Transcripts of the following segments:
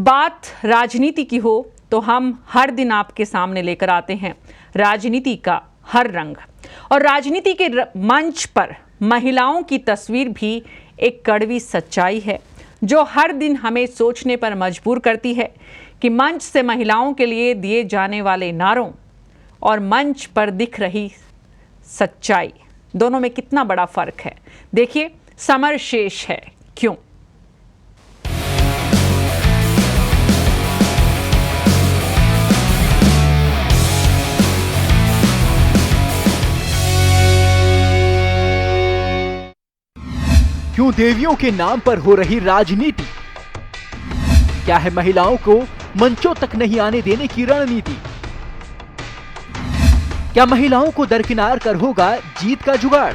बात राजनीति की हो तो हम हर दिन आपके सामने लेकर आते हैं राजनीति का हर रंग। और राजनीति के मंच पर महिलाओं की तस्वीर भी एक कड़वी सच्चाई है जो हर दिन हमें सोचने पर मजबूर करती है कि मंच से महिलाओं के लिए दिए जाने वाले नारों और मंच पर दिख रही सच्चाई दोनों में कितना बड़ा फर्क है। देखिए, समर शेष है क्यों। क्यों देवियों के नाम पर हो रही राजनीति? क्या है महिलाओं को मंचों तक नहीं आने देने की रणनीति? क्या महिलाओं को दरकिनार कर होगा जीत का जुगाड़?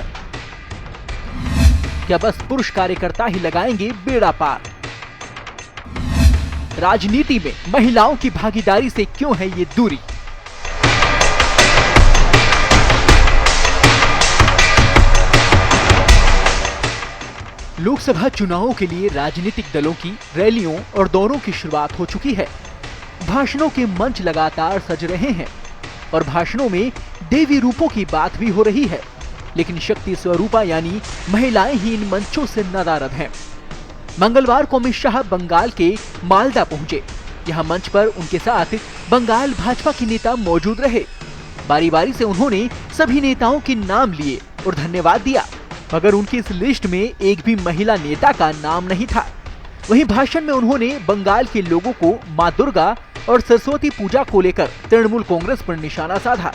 क्या बस पुरुष कार्यकर्ता ही लगाएंगे बेड़ा पार? राजनीति में महिलाओं की भागीदारी से क्यों है ये दूरी? लोकसभा चुनावों के लिए राजनीतिक दलों की रैलियों और दौरों की शुरुआत हो चुकी है। भाषणों के मंच लगातार सज रहे हैं और भाषणों में देवी रूपों की बात भी हो रही है, लेकिन शक्ति स्वरूपा यानी महिलाएं ही इन मंचों से नदारद हैं। मंगलवार को अमित शाह बंगाल के मालदा पहुंचे। यहां मंच पर उनके साथ बंगाल भाजपा के नेता मौजूद रहे। बारी बारी से उन्होंने सभी नेताओं के नाम लिए और धन्यवाद दिया, मगर उनकी इस लिस्ट में एक भी महिला नेता का नाम नहीं था। वहीं भाषण में उन्होंने बंगाल के लोगों को मां दुर्गा और सरस्वती पूजा को लेकर तृणमूल कांग्रेस पर निशाना साधा,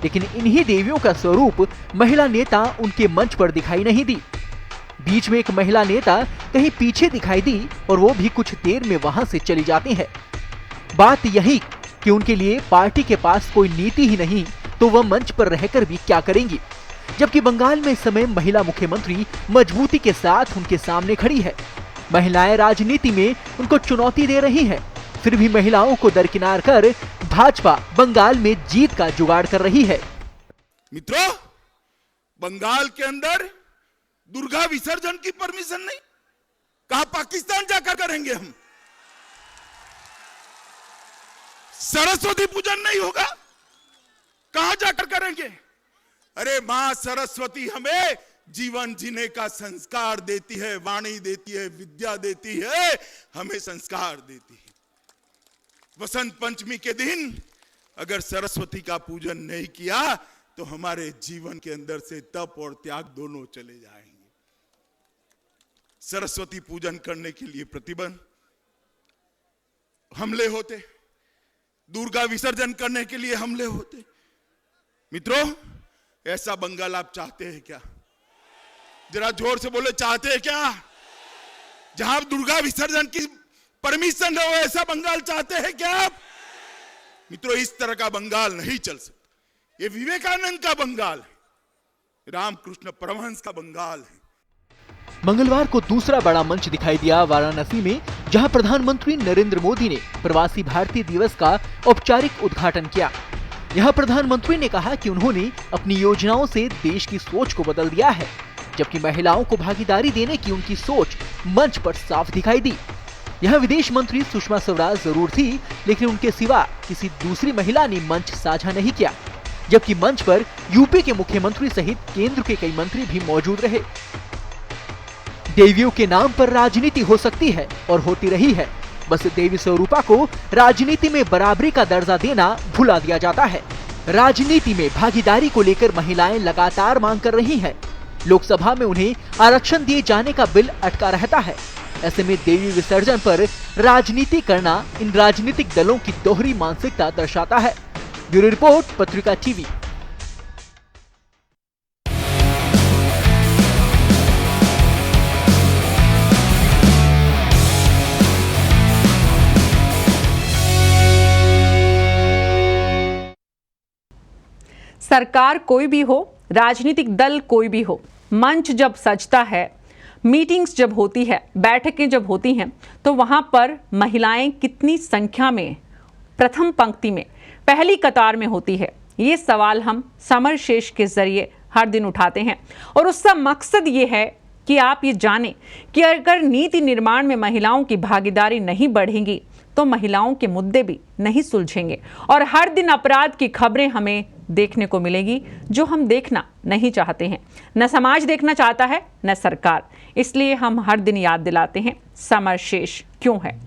लेकिन इन्हीं देवियों का स्वरूप महिला नेता उनके मंच पर दिखाई नहीं दी। बीच में एक महिला नेता कहीं पीछे दिखाई दी और वो भी कुछ देर में वहां से चली जाती है। बात यही कि उनके लिए पार्टी के पास कोई नीति ही नहीं तो वह मंच पर रहकर भी क्या करेंगी, जबकि बंगाल में इस समय महिला मुख्यमंत्री मजबूती के साथ उनके सामने खड़ी है। महिलाएं राजनीति में उनको चुनौती दे रही हैं, फिर भी महिलाओं को दरकिनार कर भाजपा बंगाल में जीत का जुगाड़ कर रही है। मित्रों, बंगाल के अंदर दुर्गा विसर्जन की परमिशन नहीं, कहा पाकिस्तान जाकर करेंगे हम। सरस्वती पूजन नहीं होगा, कहां जाकर करेंगे। अरे मां सरस्वती हमें जीवन जीने का संस्कार देती है, वाणी देती है, विद्या देती है, हमें संस्कार देती है। वसंत पंचमी के दिन अगर सरस्वती का पूजन नहीं किया तो हमारे जीवन के अंदर से तप और त्याग दोनों चले जाएंगे। सरस्वती पूजन करने के लिए प्रतिबंध, हमले होते, दुर्गा विसर्जन करने के लिए हमले होते। मित्रों, ऐसा बंगाल आप चाहते हैं क्या? जरा जोर से बोले, चाहते हैं क्या? जहां दुर्गा विसर्जन की परमिशन हो, ऐसा बंगाल चाहते हैं क्या आप? मित्रों, इस तरह का बंगाल नहीं चल सकता। ये विवेकानंद का बंगाल है, रामकृष्ण परमहंस का बंगाल है। मंगलवार को दूसरा बड़ा मंच दिखाई दिया वाराणसी में, जहां प्रधानमंत्री नरेंद्र मोदी ने प्रवासी भारतीय दिवस का औपचारिक उद्घाटन किया। यहां प्रधानमंत्री ने कहा कि उन्होंने अपनी योजनाओं से देश की सोच को बदल दिया है, जबकि महिलाओं को भागीदारी देने की उनकी सोच मंच पर साफ दिखाई दी। यहां विदेश मंत्री सुषमा स्वराज जरूर थी, लेकिन उनके सिवा किसी दूसरी महिला ने मंच साझा नहीं किया, जबकि मंच पर यूपी के मुख्यमंत्री सहित केंद्र के कई मंत्री भी मौजूद रहे। देवियों के नाम पर राजनीति हो सकती है और होती रही है, बस देवी स्वरूपा को राजनीति में बराबरी का दर्जा देना भुला दिया जाता है। राजनीति में भागीदारी को लेकर महिलाएं लगातार मांग कर रही हैं। लोकसभा में उन्हें आरक्षण दिए जाने का बिल अटका रहता है। ऐसे में देवी विसर्जन पर राजनीति करना इन राजनीतिक दलों की दोहरी मानसिकता दर्शाता है। ब्यूरो रिपोर्ट, पत्रिका टीवी। सरकार कोई भी हो, राजनीतिक दल कोई भी हो, मंच जब सजता है, मीटिंग्स जब होती है, बैठकें जब होती हैं, तो वहां पर महिलाएं कितनी संख्या में प्रथम पंक्ति में, पहली कतार में होती है, ये सवाल हम समर शेष के जरिए हर दिन उठाते हैं। और उसका मकसद ये है कि आप ये जानें कि अगर नीति निर्माण में महिलाओं की भागीदारी नहीं बढ़ेगी तो महिलाओं के मुद्दे भी नहीं सुलझेंगे और हर दिन अपराध की खबरें हमें देखने को मिलेगी, जो हम देखना नहीं चाहते हैं। न समाज देखना चाहता है, न सरकार। इसलिए हम हर दिन याद दिलाते हैं, समर शेष क्यों है।